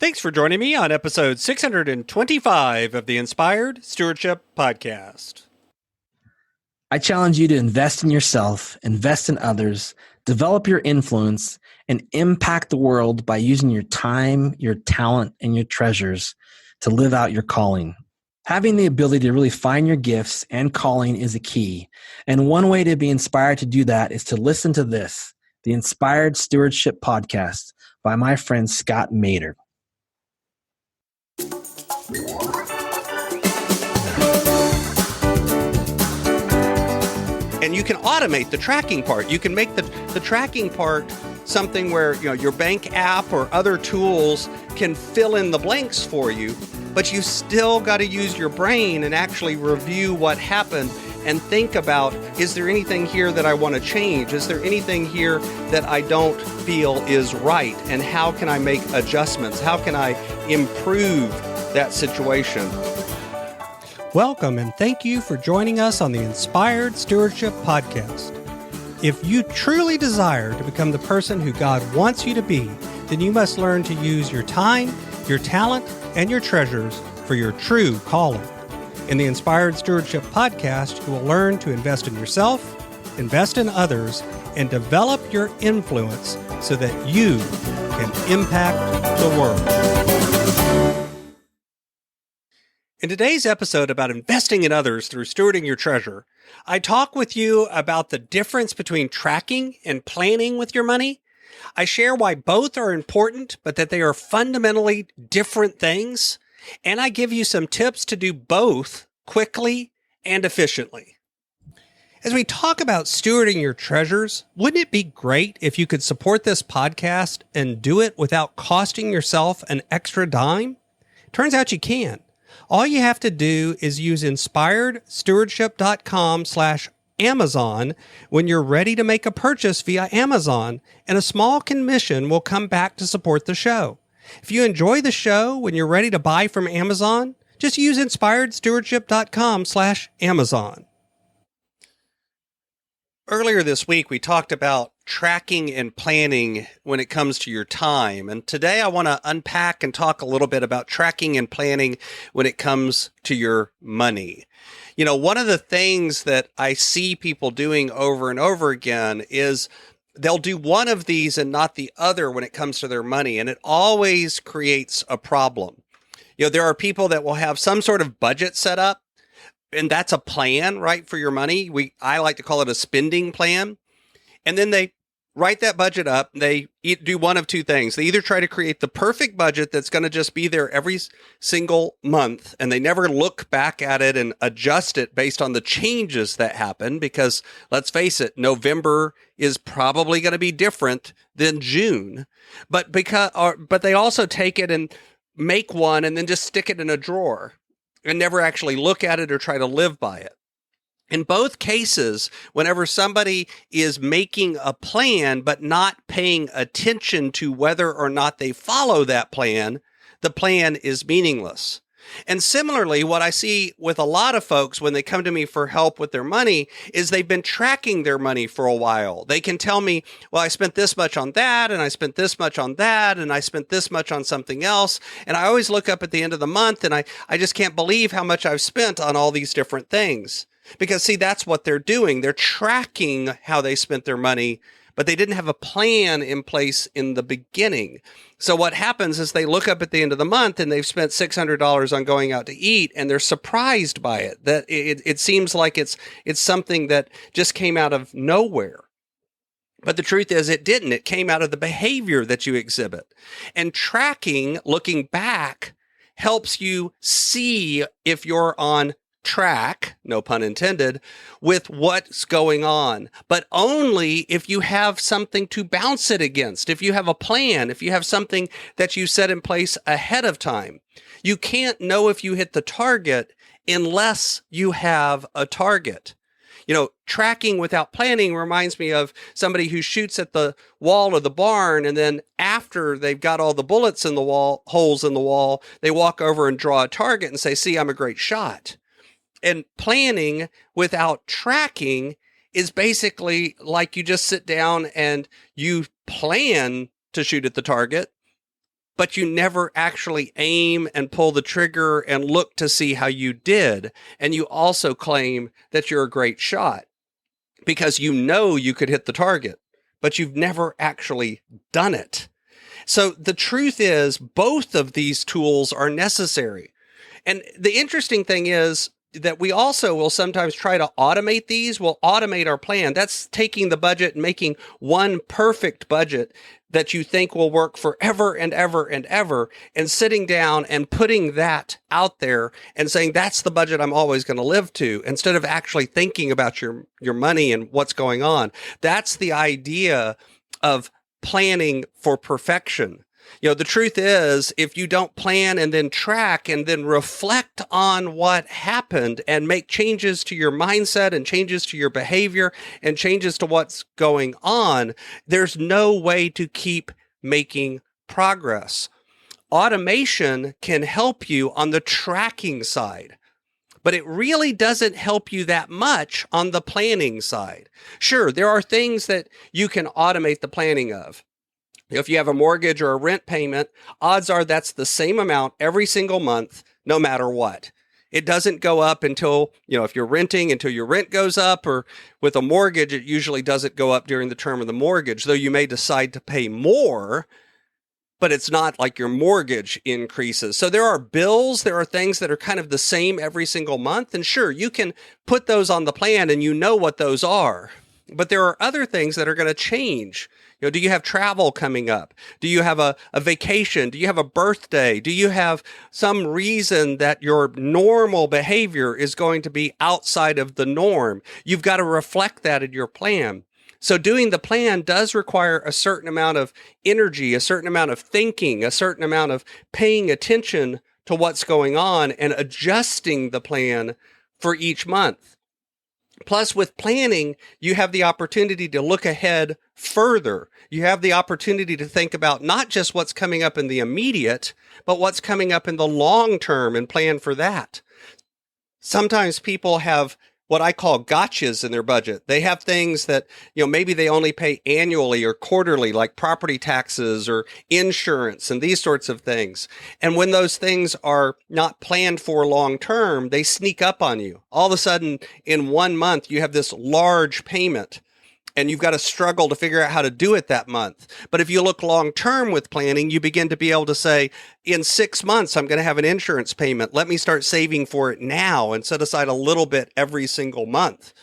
Thanks for joining me on episode 625 of the Inspired Stewardship Podcast. I challenge you to invest in yourself, invest in others, develop your influence, and impact the world by using your time, your talent, and your treasures to live out your calling. Having the ability to really find your gifts and calling is a key. And one way to be inspired to do that is to listen to this, the Inspired Stewardship Podcast by my friend Scott Mader. And you can automate the tracking part. You can make the tracking part something where your bank app or other tools can fill in the blanks for you, but you still got to use your brain and actually review what happened and think about, is there anything here that I want to change? Is there anything here that I don't feel is right? And how can I make adjustments? How can I improve that situation? Welcome and thank you for joining us on the Inspired Stewardship Podcast. If you truly desire to become the person who God wants you to be, then you must learn to use your time, your talent, and your treasures for your true calling. In the Inspired Stewardship Podcast, you will learn to invest in yourself, invest in others, and develop your influence so that you can impact the world. In today's episode about investing in others through stewarding your treasure, I talk with you about the difference between tracking and planning with your money. I share why both are important, but that they are fundamentally different things. And I give you some tips to do both quickly and efficiently. As we talk about stewarding your treasures, wouldn't it be great if you could support this podcast and do it without costing yourself an extra dime? Turns out you can. All you have to do is use inspiredstewardship.com/Amazon when you're ready to make a purchase via Amazon, and a small commission will come back to support the show. If you enjoy the show when you're ready to buy from Amazon, just use inspiredstewardship.com/Amazon. Earlier this week, we talked about tracking and planning when it comes to your time. And today I want to unpack and talk a little bit about tracking and planning when it comes to your money. One of the things that I see people doing over and over again is they'll do one of these and not the other when it comes to their money. And it always creates a problem. There are people that will have some sort of budget set up, and that's a plan, right, for your money. I like to call it a spending plan. And then they write that budget up. They do one of two things. They either try to create the perfect budget that's going to just be there every single month, and they never look back at it and adjust it based on the changes that happen, because let's face it, November is probably going to be different than June. But they also take it and make one and then just stick it in a drawer and never actually look at it or try to live by it. In both cases, whenever somebody is making a plan but not paying attention to whether or not they follow that plan, the plan is meaningless. And similarly, what I see with a lot of folks when they come to me for help with their money is they've been tracking their money for a while. They can tell me, well, I spent this much on that, and I spent this much on that, and I spent this much on something else. And I always look up at the end of the month, and I just can't believe how much I've spent on all these different things. Because, see, that's what they're doing. They're tracking how they spent their money, but they didn't have a plan in place in the beginning. So what happens is they look up at the end of the month and they've spent $600 on going out to eat, and they're surprised by it. That it seems like it's something that just came out of nowhere. But the truth is it didn't. It came out of the behavior that you exhibit. And tracking, looking back, helps you see if you're on track, no pun intended, with what's going on, but only if you have something to bounce it against. If you have a plan, if you have something that you set in place ahead of time. You can't know if you hit the target unless you have a target. Tracking without planning reminds me of somebody who shoots at the wall of the barn, and then after they've got all the bullets in the wall, holes in the wall, they walk over and draw a target and say, "See, I'm a great shot." And planning without tracking is basically like you just sit down and you plan to shoot at the target, but you never actually aim and pull the trigger and look to see how you did. And you also claim that you're a great shot because you know you could hit the target, but you've never actually done it. So the truth is both of these tools are necessary. And the interesting thing is that we also will sometimes try to automate these. We'll automate our plan. That's taking the budget and making one perfect budget that you think will work forever and ever and ever, and sitting down and putting that out there and saying, that's the budget I'm always going to live to, instead of actually thinking about your money and what's going on. That's the idea of planning for perfection. The truth is, if you don't plan and then track and then reflect on what happened and make changes to your mindset and changes to your behavior and changes to what's going on, there's no way to keep making progress. Automation can help you on the tracking side, but it really doesn't help you that much on the planning side. Sure, there are things that you can automate the planning of. If you have a mortgage or a rent payment, odds are that's the same amount every single month, no matter what. It doesn't go up until, if you're renting, until your rent goes up, or with a mortgage, it usually doesn't go up during the term of the mortgage, though you may decide to pay more, but it's not like your mortgage increases. So there are bills, there are things that are kind of the same every single month. And sure, you can put those on the plan and you know what those are. But there are other things that are going to change. Do you have travel coming up? Do you have a vacation? Do you have a birthday? Do you have some reason that your normal behavior is going to be outside of the norm? You've got to reflect that in your plan. So doing the plan does require a certain amount of energy, a certain amount of thinking, a certain amount of paying attention to what's going on and adjusting the plan for each month. Plus, with planning, you have the opportunity to look ahead further. You have the opportunity to think about not just what's coming up in the immediate, but what's coming up in the long term and plan for that. Sometimes people have what I call gotchas in their budget. They have things that, maybe they only pay annually or quarterly, like property taxes or insurance and these sorts of things. And when those things are not planned for long term, they sneak up on you. All of a sudden, in 1 month, you have this large payment, and you've got to struggle to figure out how to do it that month. But if you look long term with planning, you begin to be able to say, in 6 months, I'm going to have an insurance payment. Let me start saving for it now and set aside a little bit every single month.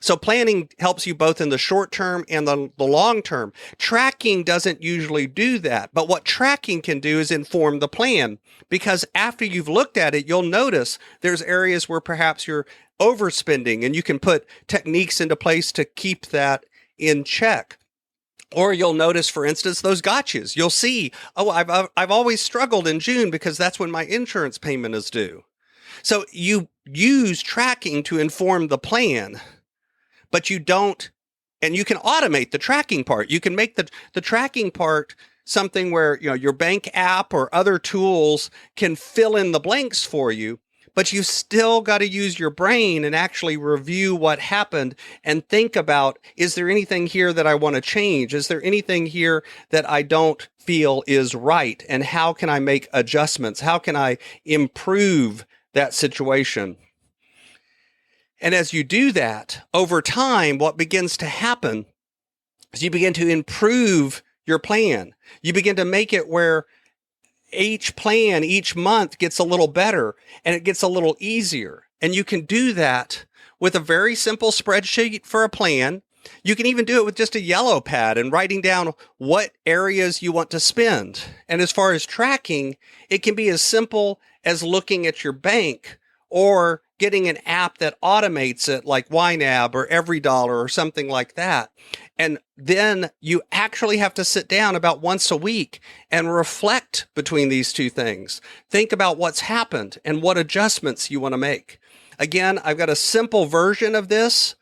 So planning helps you both in the short term and the long term. Tracking doesn't usually do that. But what tracking can do is inform the plan, because after you've looked at it, you'll notice there's areas where perhaps you're overspending, and you can put techniques into place to keep that in check. Or you'll notice, for instance, those gotchas. You'll see, I've always struggled in June because that's when my insurance payment is due. So you use tracking to inform the plan, but you don't, and you can automate the tracking part. You can make the tracking part something where, your bank app or other tools can fill in the blanks for you. But you still got to use your brain and actually review what happened and think about, is there anything here that I want to change? Is there anything here that I don't feel is right? And how can I make adjustments? How can I improve that situation? And as you do that, over time, what begins to happen is you begin to improve your plan. You begin to make it where each plan, each month gets a little better and it gets a little easier. And you can do that with a very simple spreadsheet for a plan. You can even do it with just a yellow pad and writing down what areas you want to spend. And as far as tracking, it can be as simple as looking at your bank or getting an app that automates it, like YNAB or EveryDollar or something like that. And then you actually have to sit down about once a week and reflect between these two things. Think about what's happened and what adjustments you want to make. Again, I've got a simple version of this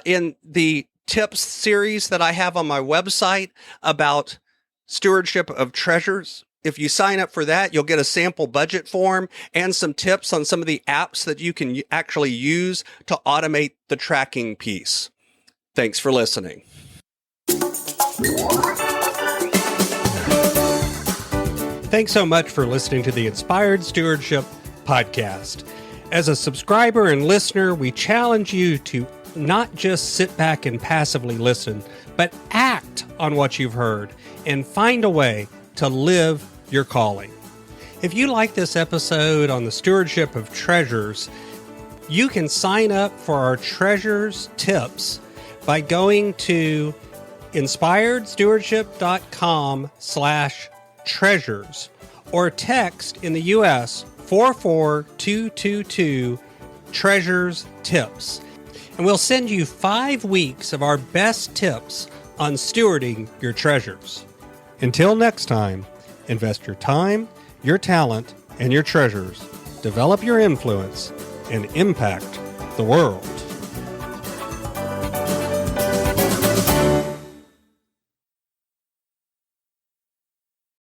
in the tips series that I have on my website about stewardship of treasures. If you sign up for that, you'll get a sample budget form and some tips on some of the apps that you can actually use to automate the tracking piece. Thanks for listening. Thanks so much for listening to the Inspired Stewardship podcast. As a subscriber and listener, we challenge you to not just sit back and passively listen, but act on what you've heard and find a way to live your calling. If you like this episode on the stewardship of treasures, you can sign up for our treasures tips by going to inspiredstewardship.com/treasures or text in the U.S. 44222 treasures tips. And we'll send you 5 weeks of our best tips on stewarding your treasures. Until next time, invest your time, your talent, and your treasures. Develop your influence and impact the world.